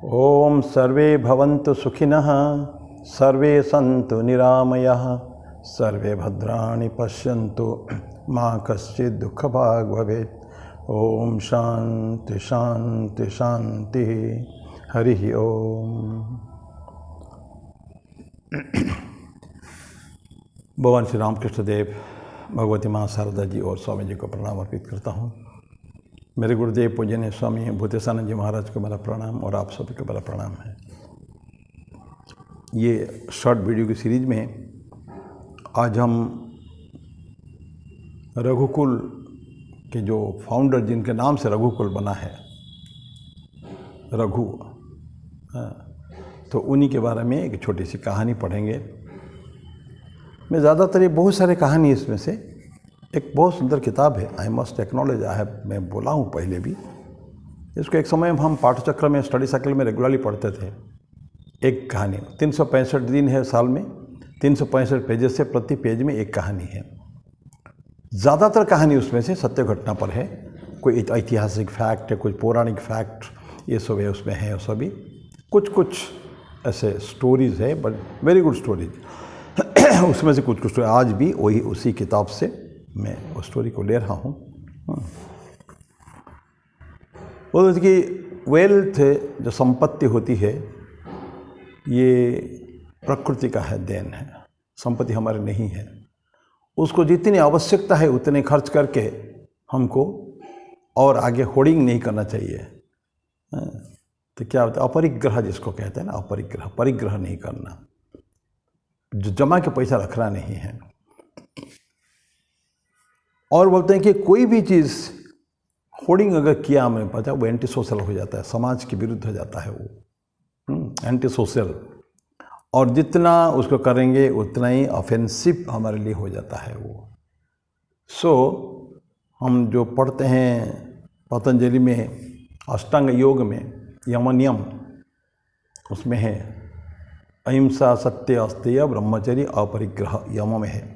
ओम सर्वे भवन्तु सुखिनः, सर्वे सन्तु निरामयः, सर्वे भद्राणि पश्यन्तु, मा कश्चित् दुःखभाग् भवेत्। ओम शांति शांति शांति। हरि ओम। भगवान श्री रामकृष्ण देव, भगवती माँ शारदा जी और स्वामी जी को प्रणाम अर्पित करता हूँ। मेरे गुरुदेव पूजनीय स्वामी भूतेशानंद जी महाराज को मेरा प्रणाम और आप सभी को मेरा प्रणाम है। ये शॉर्ट वीडियो की सीरीज में आज हम रघुकुल के जो फाउंडर, जिनके नाम से रघुकुल बना है, रघु, तो उन्हीं के बारे में एक छोटी सी कहानी पढ़ेंगे। मैं ज़्यादातर ये बहुत सारे कहानी, इसमें से एक बहुत सुंदर किताब है, आई मस्ट एक्नॉलेज, मैं बोला हूँ पहले भी, इसको एक समय हम पाठचक्र में, स्टडी साइकिल में रेगुलरली पढ़ते थे। एक कहानी, 365 दिन है साल में, 365 पेजेस से, प्रति पेज में एक कहानी है। ज़्यादातर कहानी उसमें से सत्य घटना पर है, कोई ऐतिहासिक फैक्ट है, कुछ पौराणिक फैक्ट, ये सब है उसमें है। सभी कुछ ऐसे स्टोरीज़ है, बट वेरी गुड स्टोरीज। उसमें से कुछ स्टोरी आज भी वही उसी किताब से मैं उस स्टोरी को ले रहा हूँ। वो उसकी वेल्थ, जो संपत्ति होती है, ये प्रकृति का है, देन है, संपत्ति हमारी नहीं है। उसको जितनी आवश्यकता है उतने खर्च करके हमको और आगे होर्डिंग नहीं करना चाहिए। तो क्या होता है, अपरिग्रह जिसको कहते हैं ना, अपरिग्रह, परिग्रह नहीं करना, जो जमा के पैसा रखना नहीं है। और बोलते हैं कि कोई भी चीज़ होर्डिंग अगर किया, हमें पता है, वो एंटी सोशल हो जाता है, समाज के विरुद्ध हो जाता है वो, एंटी सोशल। और जितना उसको करेंगे उतना ही ऑफेंसिव हमारे लिए हो जाता है वो। सो हम जो पढ़ते हैं पतंजलि में अष्टांग योग में, यम नियम, उसमें है अहिंसा, सत्य, अस्तेय, ब्रह्मचर्य, अपरिग्रह, यम में है।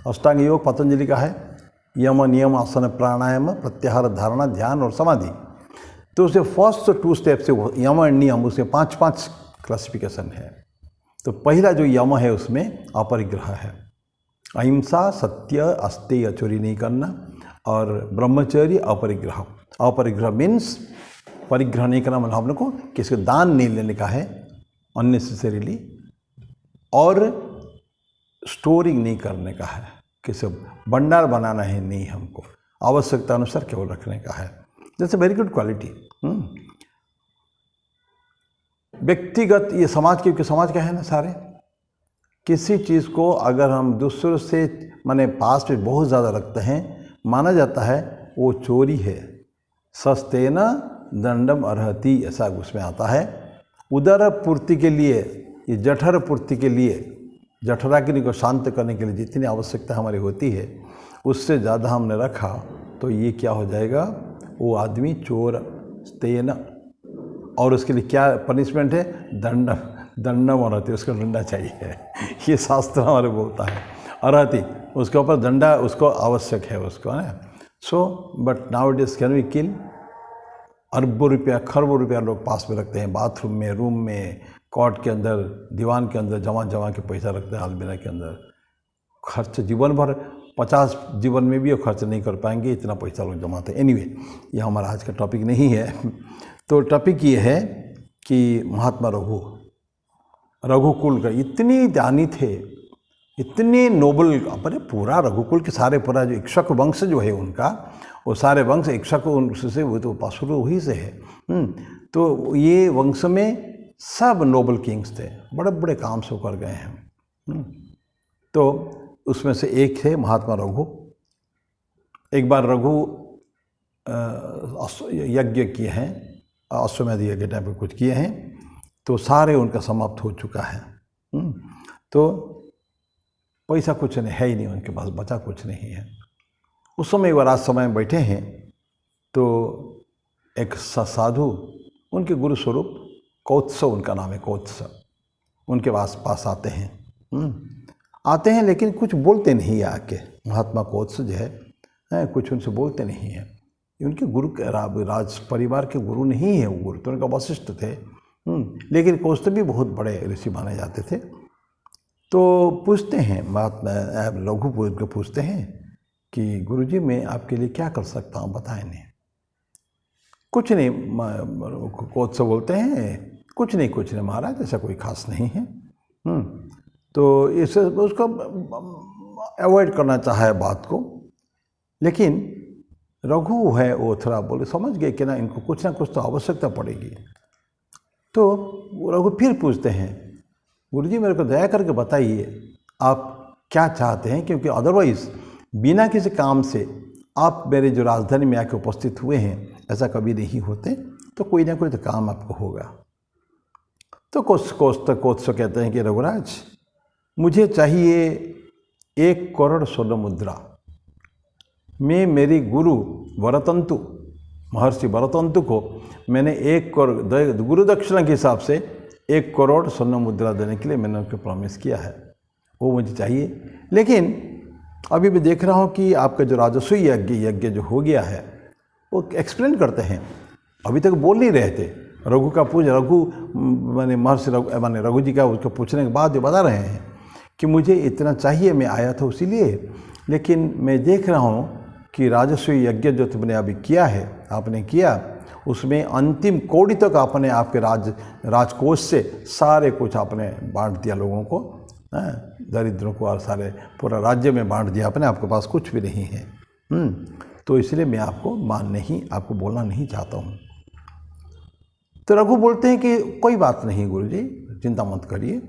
अष्टांग योग पतंजलि का है, यम, नियम, आसन, प्राणायाम, प्रत्याहार, धारणा, ध्यान और समाधि। तो उसके फर्स्ट 2 स्टेप से वो यम और नियम, उसके 5 क्लासिफिकेशन है। तो पहला जो यम है उसमें अपरिग्रह है, अहिंसा, सत्य, अस्तेय, चोरी नहीं करना, और ब्रह्मचर्य, अपरिग्रह। अपरिग्रह मीन्स परिग्रह नहीं करना, मतलब हम लोग को किसी को दान नहीं लेने का है अननेसेसरीली, और स्टोरिंग नहीं करने का है, किसी भंडार बनाना है नहीं, हमको आवश्यकता अनुसार केवल रखने का है। जैसे वेरी गुड क्वालिटी। व्यक्तिगत, ये समाज, क्योंकि समाज का है ना, सारे किसी चीज़ को अगर हम दूसरों से माने पास में बहुत ज़्यादा रखते हैं, माना जाता है वो चोरी है। सस्तेन दंडम अर्हति, ऐसा उसमें आता है। उदर पूर्ति के लिए, ये जठर पूर्ति के लिए, जठराग्नि को शांत करने के लिए जितनी आवश्यकता हमारी होती है, उससे ज़्यादा हमने रखा तो ये क्या हो जाएगा, वो आदमी चोर, स्तेन। और उसके लिए क्या पनिशमेंट है, दंडम अर्हति, उसको डंडा चाहिए। ये शास्त्र हमारे बोलता है, अर्हति, उसके ऊपर दंडा उसको आवश्यक है, उसको है। So but now it is can we kill. अरबों रुपया, खरबों रुपया लोग पास में रखते हैं, बाथरूम में, रूम में, कोर्ट के अंदर, दीवान के अंदर जमा के पैसा रखते हैं, अलमीरा के अंदर। खर्च जीवन भर, 50 जीवन में भी वो खर्च नहीं कर पाएंगे, इतना पैसा लोग जमाते हैं। एनीवे, ये हमारा आज का टॉपिक नहीं है। तो टॉपिक ये है कि महात्मा रघुकुल का इतनी दानी थे, इतने नोबल, अपने पूरा रघुकुल के सारे, पूरा जो इक्ष्वाकु वंश जो है उनका, वो सारे वंश इक्ष्वाकु वंश से, वो तो शुरू वही से है। तो ये वंश में सब नोबल किंग्स थे, बड़े बड़े काम से कर गए हैं। तो उसमें से एक थे महात्मा रघु। एक बार रघु यज्ञ किए हैं, अश्वमेध यज्ञ टाइप पर कुछ किए हैं, तो सारे उनका समाप्त हो चुका है। तो पैसा कुछ नहीं है, ही नहीं उनके पास, बचा कुछ नहीं है। उस समय एक बार आज समय में बैठे हैं, तो एक साधु, उनके गुरु स्वरूप, कौत्स उनका नाम है, कौत्स, उनके पास आते हैं, लेकिन कुछ बोलते नहीं है आके। महात्मा कौत्स जो है कुछ उनसे बोलते नहीं हैं। उनके गुरु राज परिवार के गुरु नहीं है, वो गुरु तो उनका वशिष्ठ थे। लेकिन कौस्तुभ बहुत बड़े ऋषि माने जाते थे। तो पूछते हैं महात्मा रघु को पूछते हैं कि गुरुजी मैं आपके लिए क्या कर सकता हूँ, बताएं। नहीं कुछ नहीं, कौत्स बोलते हैं कुछ नहीं महाराज, ऐसा कोई खास नहीं है। तो इसे उसको अवॉइड करना चाहे बात को। लेकिन रघु है वो थोड़ा बोले, समझ गए कि ना इनको कुछ ना कुछ तो आवश्यकता पड़ेगी। तो रघु फिर पूछते हैं गुरुजी मेरे को दया करके बताइए आप क्या चाहते हैं, क्योंकि अदरवाइज़ बिना किसी काम से आप मेरे जो राजधानी में आके उपस्थित हुए हैं ऐसा कभी नहीं होते, तो कोई ना कोई तो काम आपको होगा। तो कौत्स कहते हैं कि रघुराज मुझे चाहिए 1 करोड़ स्वर्ण मुद्रा। मैं मेरी गुरु वरतंतु महर्षि वरतंतु को मैंने 1 करोड़ गुरु दक्षिणा के हिसाब से 1 करोड़ स्वर्ण मुद्रा देने के लिए मैंने उनको प्रॉमिस किया है, वो मुझे चाहिए। लेकिन अभी भी देख रहा हूँ कि आपका जो राजस्व यज्ञ जो हो गया है वो एक्सप्लेन करते हैं, अभी तक बोल नहीं रहे थे। रघु का मैंने महर्षि रघु जी का उसको पूछने के बाद जो बता रहे हैं कि मुझे इतना चाहिए, मैं आया था उसीलिए। लेकिन मैं देख रहा हूँ कि राजस्व यज्ञ जो तुमने अभी किया है, आपने किया, उसमें अंतिम कौड़ी तक आपने आपके राजकोष से सारे कुछ आपने बांट दिया लोगों को, दरिद्रों को, और सारे पूरा राज्य में बांट दिया आपने, आपके पास कुछ भी नहीं है। तो इसलिए मैं आपको बोलना नहीं चाहता हूँ। तो रघु बोलते हैं कि कोई बात नहीं गुरुजी, चिंता मत करिए,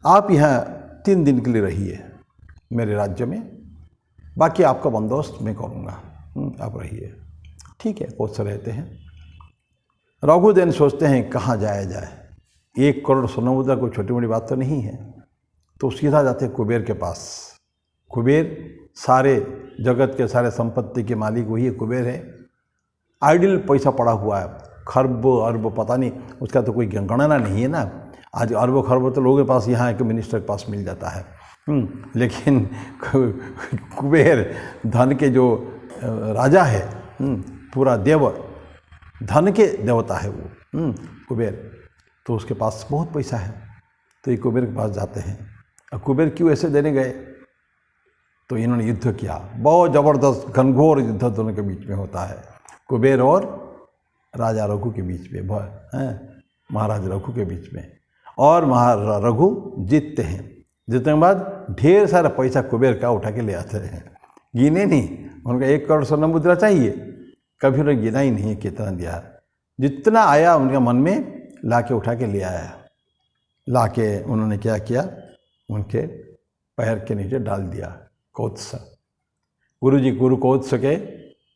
आप यहाँ 3 दिन के लिए रहिए मेरे राज्य में, बाकी आपका बंदोबस्त मैं करूँगा, आप रहिए। ठीक है, कौत्स रहते हैं। रघुदेन सोचते हैं कहाँ जाया जाए, 1 करोड़ स्वर्ण मुद्रा कोई छोटी मोटी बात तो नहीं है। तो सीधा जाते हैं कुबेर के पास। कुबेर सारे जगत के सारे संपत्ति के मालिक वही है, कुबेर है। आइडियल पैसा पड़ा हुआ है, खरब अरब पता नहीं, उसका तो कोई गणना नहीं है ना। आज अरब खरब तो लोगों के पास यहाँ के मिनिस्टर के पास मिल जाता है। लेकिन कुबेर धन के जो राजा है, पूरा देव धन के देवता है वो कुबेर, तो उसके पास बहुत पैसा है। तो ये कुबेर के पास जाते हैं। और कुबेर क्यों ऐसे देने गए, तो इन्होंने युद्ध किया, बहुत ज़बरदस्त घनघोर युद्ध दोनों के बीच में होता है, कुबेर और राजा रघु के बीच में, महाराज रघु के बीच में। और महाराज रघु जीतते हैं। जीतने के बाद ढेर सारा पैसा कुबेर का उठा के ले आते हैं, गिने नहीं। उनका 1 करोड़ स्वर्ण मुद्रा चाहिए, कभी उन्होंने गिना ही नहीं कितना दिया, जितना आया उनके मन में ला के उठा के ले आया। ला के उन्होंने क्या किया, उनके पैर के नीचे डाल दिया। कौत्स गुरु कौत्स के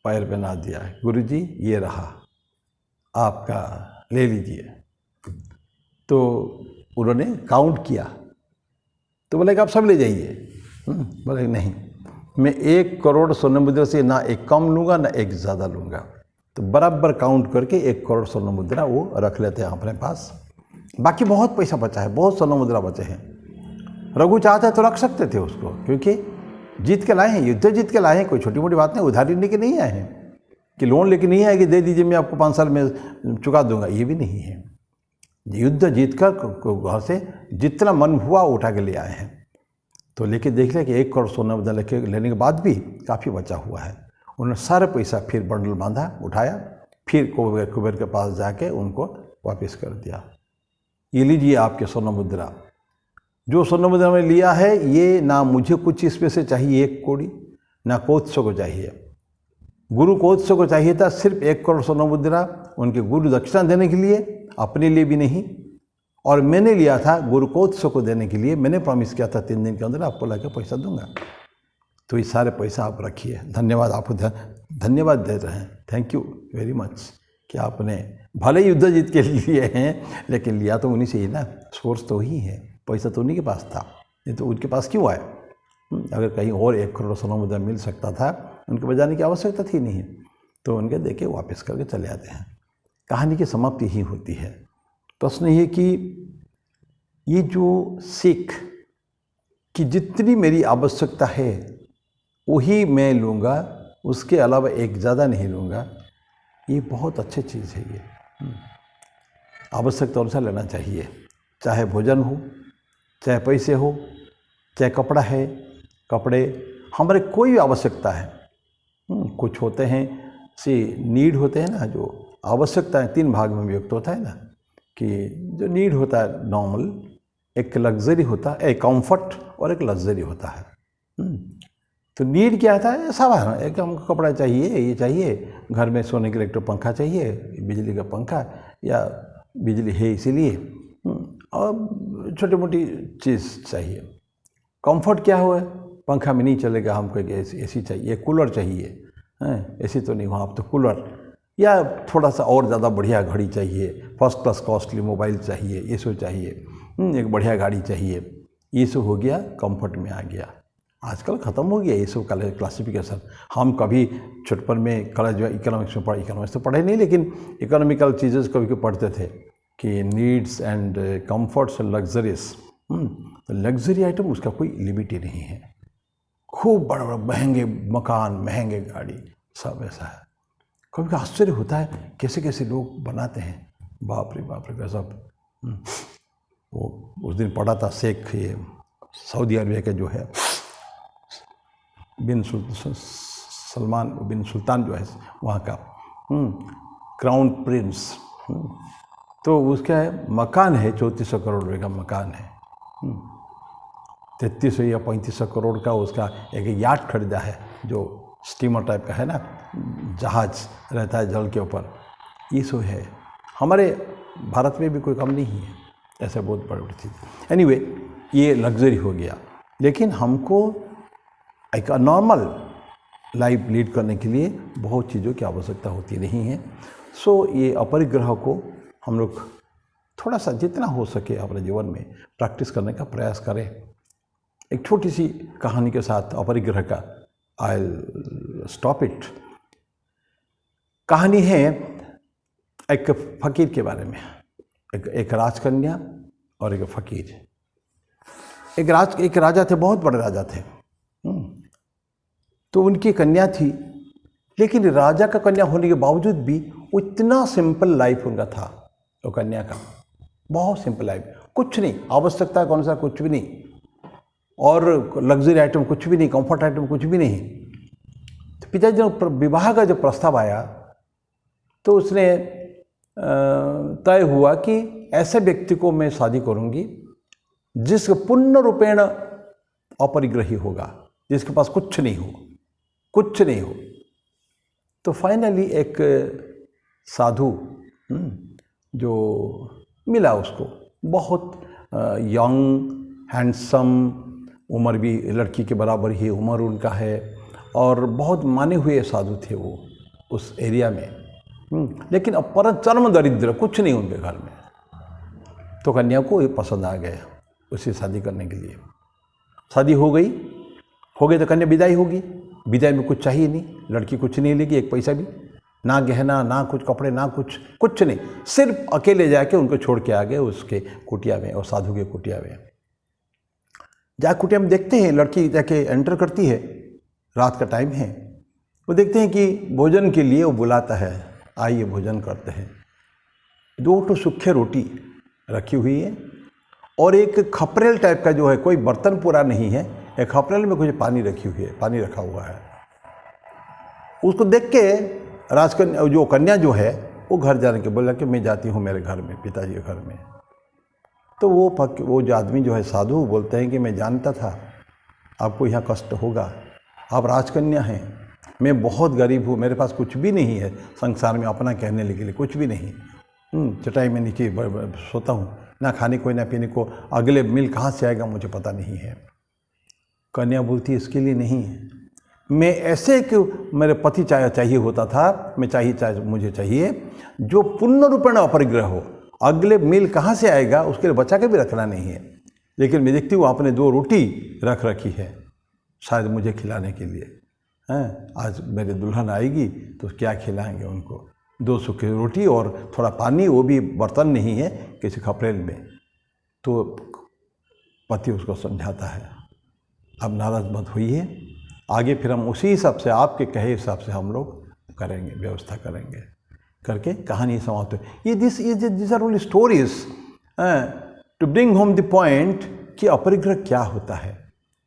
पैर पे ना दिया, गुरुजी ये रहा आपका, ले लीजिए। तो उन्होंने काउंट किया, तो बोले कि आप सब ले जाइए। बोले नहीं, मैं 1 करोड़ स्वर्ण मुद्रा से ना एक कम लूँगा ना एक ज़्यादा लूँगा। तो बराबर काउंट करके 1 करोड़ स्वर्ण मुद्रा वो रख लेते हैं अपने पास। बाकी बहुत पैसा बचा है, बहुत स्वर्ण मुद्रा बचे हैं। रघु चाहते तो रख सकते थे उसको, क्योंकि जीत के लाए हैं, युद्ध जीत के लाए हैं, कोई छोटी मोटी बात नहीं, उधारी लेके नहीं आए हैं कि लोन लेके नहीं आए कि दे दीजिए मैं आपको 5 साल में चुका दूंगा, ये भी नहीं है। युद्ध जीत कर घर से जितना मन हुआ उठा के ले आए हैं। तो लेके देख लिया कि 1 करोड़ सोना मुद्रा लेके लेने के बाद भी काफ़ी बचा हुआ है। उन्होंने सारा पैसा फिर बंडल बांधा, उठाया, फिर कुबेर के पास जाके उनको वापस कर दिया। ये लीजिए आपके स्वर्ण मुद्रा, जो स्वर्ण मुद्रा में लिया है ये ना मुझे कुछ इसमें से चाहिए 1 कौड़ी, ना कौत्स को चाहिए। गुरु कौत्स को चाहिए था सिर्फ 1 करोड़ स्वर्ण मुद्रा उनके गुरु दक्षिणा देने के लिए, अपने लिए भी नहीं। और मैंने लिया था गुरु कौत्स को देने के लिए, मैंने प्रॉमिस किया था 3 दिन के अंदर आपको लाके पैसा दूंगा। तो ये सारे पैसा आप रखिए। धन्यवाद, आपको धन्यवाद दे रहे हैं, थैंक यू वेरी मच कि आपने भले युद्ध जीत के लिए हैं, लेकिन लिया तो उन्हीं से ही ना, सोर्स तो ही है, पैसा तो उन्हीं के पास था, ये तो उनके पास क्यों आए। अगर कहीं और 1 करोड़ स्वर्ण मुद्रा मिल सकता था, उनको बजाने की आवश्यकता थी नहीं, तो उनके देके वापस करके चले आते हैं। कहानी की समाप्ति ही होती है। प्रश्न ये कि ये जो सीख कि जितनी मेरी आवश्यकता है वही मैं लूँगा, उसके अलावा एक ज़्यादा नहीं लूँगा, ये बहुत अच्छी चीज़ है। ये आवश्यकता अनुसार लेना चाहिए, चाहे भोजन हो, चाहे पैसे हो, चाहे कपड़ा है, कपड़े, हमारे कोई भी आवश्यकता है। कुछ होते हैं नीड होते हैं ना, जो आवश्यकता है 3 भाग में व्यक्त होता है ना, कि जो नीड होता है नॉर्मल, एक लग्जरी होता है, एक कंफर्ट और एक लग्जरी होता है। तो नीड क्या था? ऐसा है एक हमको कपड़ा चाहिए, ये चाहिए, घर में सोने के लिए एक पंखा चाहिए, बिजली का पंखा, या बिजली है इसीलिए, और छोटी मोटी चीज़ चाहिए। कंफर्ट क्या हुआ? पंखा में नहीं चलेगा, हमको एक एसी चाहिए, कूलर चाहिए, एसी तो नहीं हुआ, अब तो कूलर, या थोड़ा सा और ज़्यादा बढ़िया घड़ी चाहिए, फर्स्ट क्लास कॉस्टली मोबाइल चाहिए, ये सब चाहिए, एक बढ़िया गाड़ी चाहिए, ये सब हो गया, कंफर्ट में आ गया। आजकल ख़त्म हो गया ये सब क्लासिफिकेशन। हम कभी छोटपन में कॉलेज में इकोनॉमिक्स तो पढ़े नहीं, लेकिन इकोनॉमिकल चीज़ें कभी पढ़ते थे कि needs and comforts and luxuries. तो लग्जरी आइटम उसका कोई लिमिट ही नहीं है। खूब बड़े बड़े महंगे मकान, महंगे गाड़ी, सब ऐसा है। कभी आश्चर्य होता है कैसे कैसे लोग बनाते हैं, बाप रे गजब। वो उस दिन पढ़ा था शेख, ये सऊदी अरबिया के जो है सलमान बिन सुल्तान जो है वहाँ का क्राउन प्रिंस, तो उसका मकान है 3400 करोड़ रुपये का मकान है। 3300 या 3500 करोड़ का उसका एक याट खरीदा है, जो स्टीमर टाइप का है ना, जहाज रहता है जल के ऊपर, ये सो है। हमारे भारत में भी कोई कम नहीं है ऐसे बहुत बड़ी चीज़। एनीवे, ये लग्जरी हो गया, लेकिन हमको एक नॉर्मल लाइफ लीड करने के लिए बहुत चीज़ों की आवश्यकता होती नहीं है। सो ये अपरिग्रह को हम लोग थोड़ा सा जितना हो सके अपने जीवन में प्रैक्टिस करने का प्रयास करें। एक छोटी सी कहानी के साथ अपरिग्रह का आई विल स्टॉप इट। कहानी है एक फ़कीर के बारे में, एक राजकन्या और एक फ़कीर। एक राजा थे, बहुत बड़े राजा थे। तो उनकी कन्या थी, लेकिन राजा का कन्या होने के बावजूद भी इतना सिंपल लाइफ उनका था। वो कन्या का बहुत सिंपल लाइफ, कुछ नहीं, आवश्यकता कौन सा कुछ भी नहीं, और लग्जरी आइटम कुछ भी नहीं, कंफर्ट आइटम कुछ भी नहीं। तो पिताजी जब विवाह का जब प्रस्ताव आया तो उसने तय हुआ कि ऐसे व्यक्ति को मैं शादी करूंगी जिसका पूर्ण रूपेण अपरिग्रही होगा, जिसके पास कुछ नहीं हो, कुछ नहीं हो। तो फाइनली एक साधु जो मिला उसको, बहुत यंग हैंडसम, उम्र भी लड़की के बराबर ही उम्र उनका है, और बहुत माने हुए साधु थे वो उस एरिया में। लेकिन अब पर चरम दरिद्र, कुछ नहीं उनके घर में। तो कन्या को ये पसंद आ गया, उसे शादी करने के लिए। शादी हो गई तो कन्या विदाई होगी। विदाई में कुछ चाहिए नहीं, लड़की कुछ नहीं लेगी, एक पैसा भी ना, गहना ना, कुछ कपड़े ना, कुछ नहीं, सिर्फ अकेले जाके उनको छोड़ के आ गए उसके कुटिया में, और साधु के कुटिया में। कुटिया में देखते हैं लड़की जाके एंटर करती है, रात का टाइम है, वो देखते हैं कि भोजन के लिए वो बुलाता है, आइए भोजन करते हैं। 2 सूखे रोटी रखी हुई है, और एक खपरेल टाइप का जो है, कोई बर्तन पूरा नहीं है, एक खपरेल में कुछ पानी रखी हुई है, पानी रखा हुआ है। उसको देख के राजकन्या जो कन्या जो है वो घर जाने के बोला कि मैं जाती हूँ मेरे घर में, पिताजी के घर में। तो वो जो आदमी जो है साधु बोलते हैं कि मैं जानता था आपको यहाँ कष्ट होगा, आप राजकन्या हैं, मैं बहुत गरीब हूँ, मेरे पास कुछ भी नहीं है संसार में अपना कहने के लिए, कुछ भी नहीं। चटाई में नीचे सोता हूँ, ना खाने को ना पीने को, अगले मील कहाँ से आएगा मुझे पता नहीं है। कन्या बोलती है इसके लिए नहीं है, मैं ऐसे कि मेरे पति चाहिए होता था, मुझे चाहिए जो पूर्ण रूपेण अपरिग्रह हो, अगले मील कहाँ से आएगा उसके लिए बचा के भी रखना नहीं है। लेकिन मैं देखती हूँ आपने 2 रोटी रख रखी है, शायद मुझे खिलाने के लिए हैं। आज मेरे दुल्हन आएगी तो क्या खिलाएंगे उनको, 2 सूखी रोटी और थोड़ा पानी, वो भी बर्तन नहीं है, किसी खपरेल में। तो पति उसको समझाता है अब नाराज मत हुई है, आगे फिर हम उसी हिसाब से, आपके कहे हिसाब से हम लोग करेंगे, व्यवस्था करेंगे, करके कहानी समाप्त हो। ये this are only stories to bring home the point कि अपरिग्रह क्या होता है।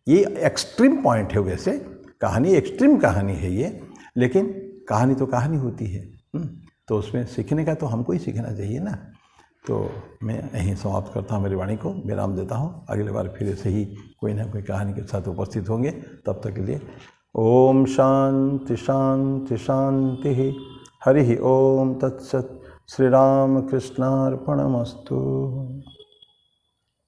ये एक्सट्रीम पॉइंट है, वैसे कहानी एक्सट्रीम कहानी है ये, लेकिन कहानी तो कहानी होती है। तो उसमें सीखने का तो हमको ही सीखना चाहिए ना। तो मैं यहीं समाप्त करता हूँ, मेरी वाणी को विराम देता हूँ। अगले बार फिर ऐसे ही कोई ना कोई कहानी के साथ उपस्थित होंगे। तब तक के लिए ओम शांति शांति शांति। हरि ओम तत्सत। श्री राम कृष्णार्पणमस्तु।